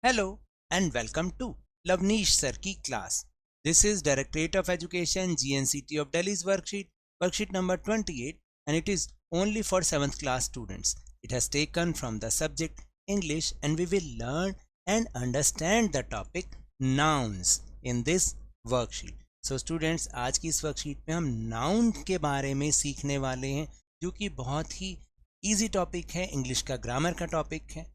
Hello and welcome to Lavneesh Sir की class. This is Directorate of Education GNCT of Delhi's worksheet number 28, and it is only for 7th class students. It has taken from the subject English, and we will learn and understand the topic nouns in this worksheet. So students, आज की इस worksheet में हम noun के बारे में सीखने वाले हैं, जो कि बहुत ही easy टॉपिक है, इंग्लिश का ग्रामर का टॉपिक है.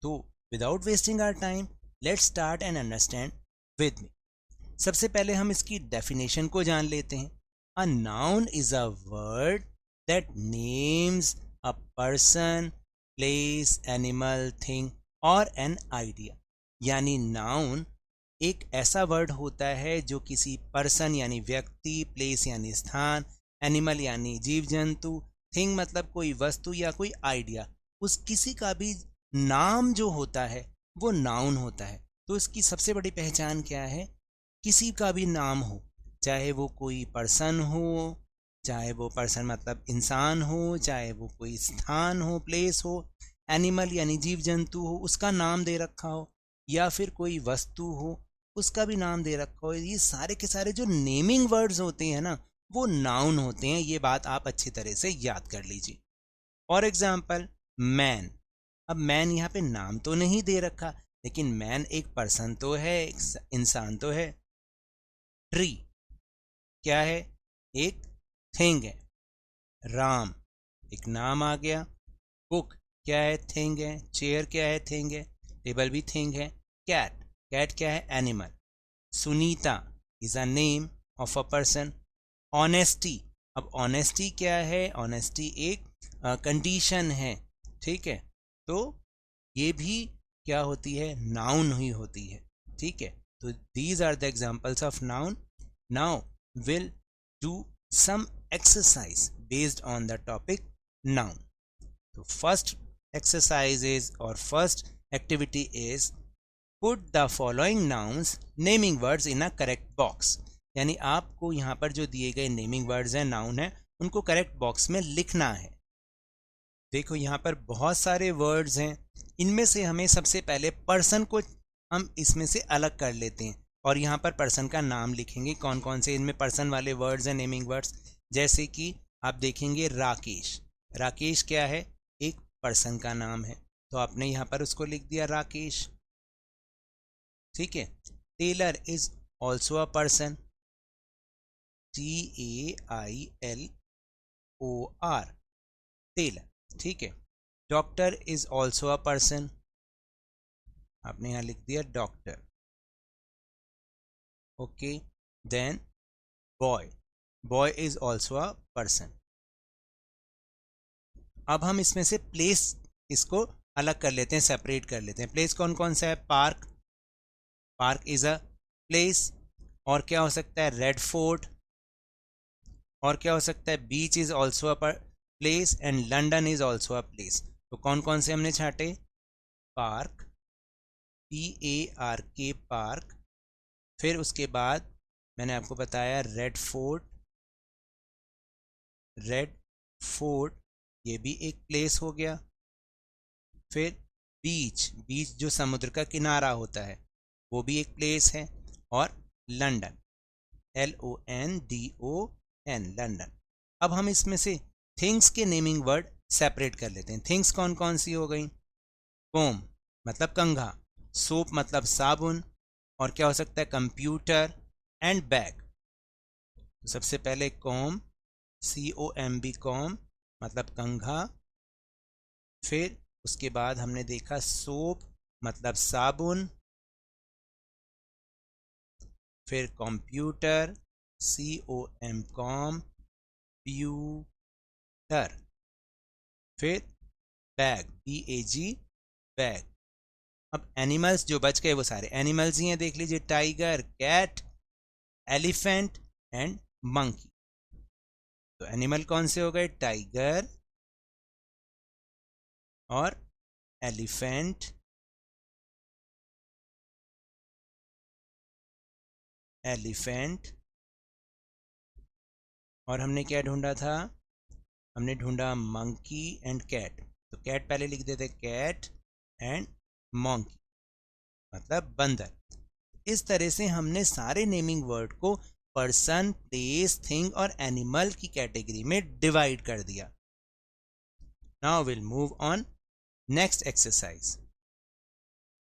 तो without wasting our time let's start and understand with me. सबसे पहले हम इसकी डेफिनेशन को जान लेते हैं. A noun is a word that names a person, place, animal, thing और एन आइडिया. यानी नाउन एक ऐसा वर्ड होता है जो किसी पर्सन यानी व्यक्ति, प्लेस यानी स्थान, एनिमल यानी जीव जंतु, थिंग मतलब कोई वस्तु या कोई आइडिया, उस किसी का भी नाम जो होता है वो नाउन होता है. तो इसकी सबसे बड़ी पहचान क्या है? किसी का भी नाम हो, चाहे वो कोई पर्सन हो, चाहे वो पर्सन मतलब इंसान हो, चाहे वो कोई स्थान हो, प्लेस हो, एनिमल यानी जीव जंतु हो, उसका नाम दे रखा हो, या फिर कोई वस्तु हो, उसका भी नाम दे रखा हो. ये सारे के सारे जो नेमिंग वर्ड्स होते हैं ना, वो नाउन होते हैं. ये बात आप अच्छी तरह से याद कर लीजिए. For example, man. अब मैन यहाँ पे नाम तो नहीं दे रखा, लेकिन मैन एक पर्सन तो है, एक इंसान तो है. ट्री क्या है? एक थिंग है. राम एक नाम आ गया. बुक क्या है? थिंग है. चेयर क्या है? थिंग है. टेबल भी थिंग है. कैट, कैट क्या है? Animal. Sunita is a name of a person. Honesty, अब ऑनेस्टी क्या है? ऑनेस्टी एक कंडीशन है. ठीक है, तो ये भी क्या होती है? नाउन ही होती है. ठीक है, तो these are the examples of noun. Now will do some exercise based on the topic noun. तो फर्स्ट एक्सरसाइज इज और first activity is put the following nouns naming words in a correct box. यानी आपको यहाँ पर जो दिए गए naming words हैं, नाउन है, उनको करेक्ट बॉक्स में लिखना है. देखो यहाँ पर बहुत सारे वर्ड्स हैं. इनमें से हमें सबसे पहले पर्सन को हम इसमें से अलग कर लेते हैं, और यहाँ पर पर्सन का नाम लिखेंगे. कौन कौन से इनमें पर्सन वाले वर्ड्स हैं, नेमिंग वर्ड्स? जैसे कि आप देखेंगे राकेश. राकेश क्या है? एक पर्सन का नाम है, तो आपने यहाँ पर उसको लिख दिया राकेश. ठीक है. Tailor is also a person. TAILOR, tailor. ठीक है. Doctor is also a person. आपने यहाँ लिख दिया doctor. Okay. Then boy, boy is also a person. अब हम इसमें से प्लेस इसको अलग कर लेते हैं, सेपरेट कर लेते हैं. प्लेस कौन कौन सा है? Park, park is a place. और क्या हो सकता है? Red Fort. और क्या हो सकता है? Beach is also a place and London is also a place. तो कौन कौन से हमने छाटे? Park, PARK, park. फिर उसके बाद मैंने आपको बताया रेड फोर्ट. रेड फोर्ट ये भी एक प्लेस हो गया. फिर बीच, बीच जो समुद्र का किनारा होता है, वो भी एक प्लेस है. और लंदन, LONDON, लंदन. अब हम इसमें से थिंग्स के नेमिंग वर्ड सेपरेट कर लेते हैं. थिंग्स कौन कौन सी हो गई? कोम मतलब कंघा, सोप मतलब साबुन, और क्या हो सकता है? Computer and bag. तो सबसे पहले कॉम, COMB, कॉम मतलब कंघा. फिर उसके बाद हमने देखा सोप मतलब साबुन. फिर कंप्यूटर, COM, कंप्यूटर. फिर बैग, BAG, बैग. अब एनिमल्स जो बच गए वो सारे एनिमल्स ही हैं. देख लीजिए, tiger, cat, elephant and monkey. तो एनिमल कौन से हो गए? टाइगर और एलिफेंट, एलिफेंट. और हमने क्या ढूंढा था? हमने ढूंढा मंकी एंड कैट. तो कैट पहले लिख देते, कैट एंड मंकी. मतलब बंदर। इस तरह से हमने सारे नेमिंग वर्ड को पर्सन, प्लेस, थिंग और एनिमल की कैटेगरी में डिवाइड कर दिया। Now will move on next exercise.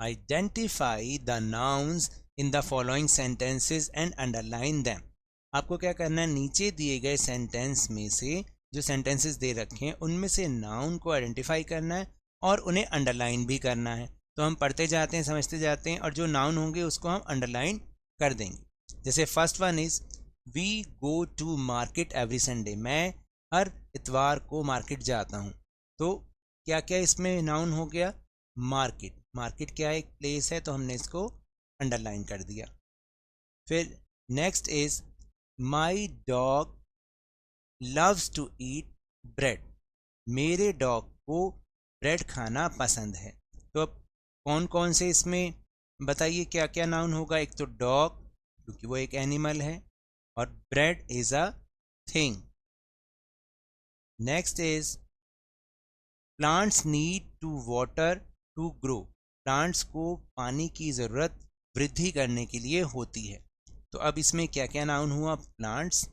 Identify the nouns in the following sentences and underline them. आपको क्या करना है, नीचे दिए गए सेंटेंस में से जो सेंटेंसेस दे रखे हैं उनमें से नाउन को आइडेंटिफाई करना है और उन्हें अंडरलाइन भी करना है। तो हम पढ़ते जाते हैं, समझते जाते हैं, और जो नाउन होंगे उसको हम अंडरलाइन कर देंगे। जैसे first one is we go to market every Sunday. मैं हर इतवार को मार्केट जाता हूँ। तो क्या क्या इसमें नाउन हो गया, मार्केट। मार्केट क्या है, एक प्लेस है, तो हमने इसको अंडरलाइन कर दिया। फिर next is my dog loves to eat bread. मेरे डॉग को ब्रेड खाना पसंद है। तो अब कौन कौन से इसमें बताइए क्या क्या नाउन होगा। एक तो डॉग, क्योंकि वो एक एनिमल है, और bread is a thing. Next is plants need to water to grow. Plants को पानी की ज़रूरत वृद्धि करने के लिए होती है। तो अब इसमें क्या क्या नाउन हुआ, प्लांट्स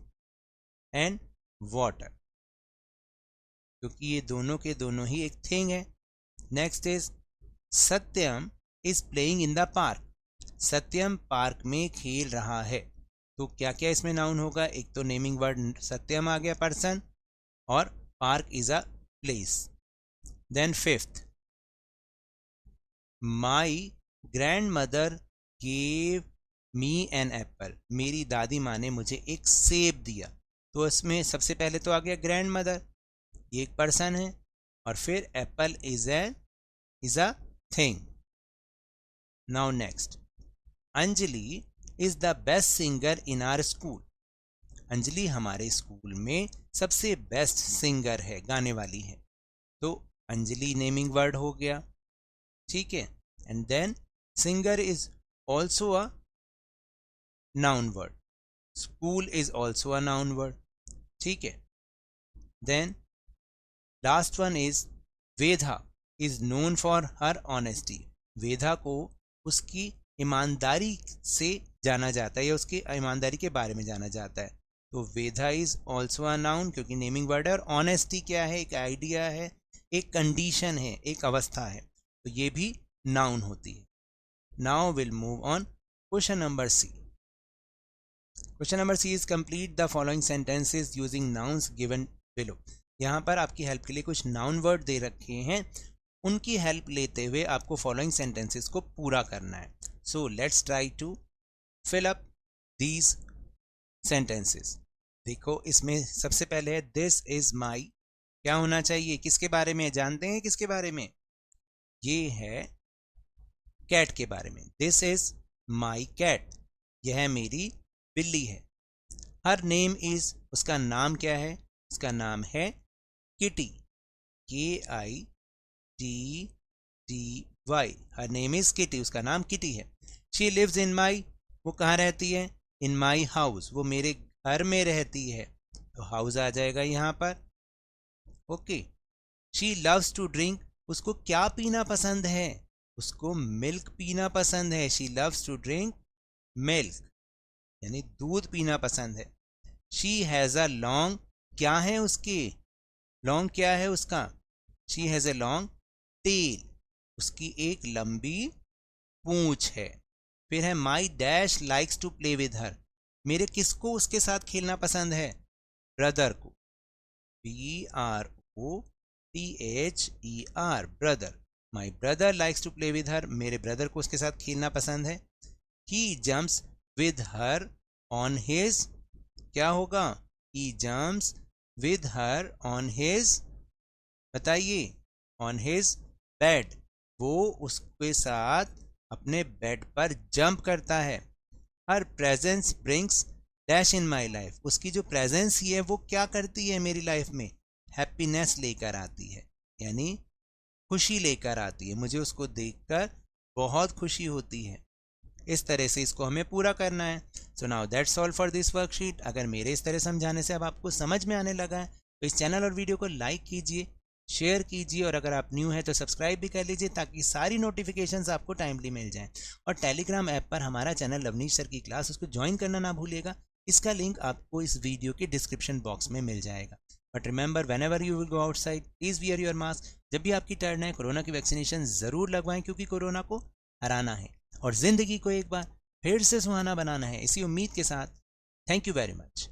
एंड वाटर, क्योंकि ये दोनों के दोनों ही एक थिंग है। Next is Satyam is playing in the park. Satyam park में खेल रहा है। तो क्या क्या इसमें नाउन होगा, एक तो नेमिंग वर्ड सत्यम आ गया, पर्सन, और park is a place. Then fifth, my grandmother gave me an apple. मेरी दादी माँ ने मुझे एक सेब दिया। तो इसमें सबसे पहले तो आ गया ग्रैंड मदर, ये एक पर्सन है, और फिर apple is a thing. Now next, Anjali is the best singer in our school. Anjali हमारे स्कूल में सबसे बेस्ट सिंगर है, गाने वाली है। तो अंजलि नेमिंग वर्ड हो गया, ठीक है। And then singer is also a noun word, school is also a noun word, ठीक है। Then last one is Veda is known for her honesty. Veda को उसकी ईमानदारी से जाना जाता है, या उसकी ईमानदारी के बारे में जाना जाता है। तो वेदा इज ऑल्सो अ नाउन, क्योंकि नेमिंग वर्ड है, और ऑनेस्टी क्या है, एक आइडिया है, एक कंडीशन है, एक अवस्था है, तो ये भी नाउन होती है। Now will move on question number C. Question number C is complete the following sentences using nouns given below. यहाँ पर आपकी हेल्प के लिए कुछ नाउन वर्ड दे रखे हैं, उनकी हेल्प लेते हुए आपको फॉलोइंग सेंटेंसेस को पूरा करना है। So let's try to fill up these sentences. देखो इसमें सबसे पहले है दिस इज माई। क्या होना चाहिए, किसके बारे में जानते हैं, किसके बारे में, ये है कैट के बारे में। दिस इज माई कैट, यह मेरी बिल्ली है। हर नेम इज, उसका नाम क्या है, उसका नाम है kitty, KITTY। Her name is kitty, उसका नाम किटी है। शी लिव्स इन माई, वो कहाँ रहती है, इन माई हाउस, वो मेरे घर में रहती है। तो हाउस आ जाएगा यहाँ पर, okay. She loves to drink, उसको क्या पीना पसंद है, उसको मिल्क पीना पसंद है। She loves to drink milk, यानी दूध पीना पसंद है। शी हैज़ अ लॉन्ग, क्या है उसके, लॉन्ग क्या है उसका, she has a long tail, उसकी एक लंबी पूंछ है। फिर है my dash likes to play with her, मेरे किसको उसके साथ खेलना पसंद है, ब्रदर को, BROTHER, brother. My brother likes to play with her, मेरे ब्रदर को उसके साथ खेलना पसंद है। He jumps with her on his, क्या होगा, he jumps with her on his, बताइए, ऑन हिज बेड, वो उसके साथ अपने बेड पर जंप करता है। Her presence brings dash in my life, उसकी जो प्रेजेंस ही है वो क्या करती है मेरी लाइफ में, हैप्पीनेस लेकर आती है, यानी खुशी लेकर आती है, मुझे उसको देखकर बहुत खुशी होती है। इस तरह से इसको हमें पूरा करना है। So now that's all for this worksheet. अगर मेरे इस तरह समझाने से अब आपको समझ में आने लगा है तो इस चैनल और वीडियो को लाइक कीजिए, शेयर कीजिए और अगर आप न्यू हैं तो सब्सक्राइब भी कर लीजिए ताकि सारी नोटिफिकेशंस आपको टाइमली मिल जाएं। और टेलीग्राम ऐप पर हमारा चैनल लवनीश सर की क्लास, उसको ज्वाइन करना ना भूलिएगा। इसका लिंक आपको इस वीडियो के डिस्क्रिप्शन बॉक्स में मिल जाएगा। But remember, when ever you will go outside please wear your mask. जब भी आपकी टर्न है कोरोना की वैक्सीनेशन जरूर लगवाएं, क्योंकि कोरोना को हराना है और जिंदगी को एक बार फिर से सुहाना बनाना है। इसी उम्मीद के साथ थैंक यू वेरी मच।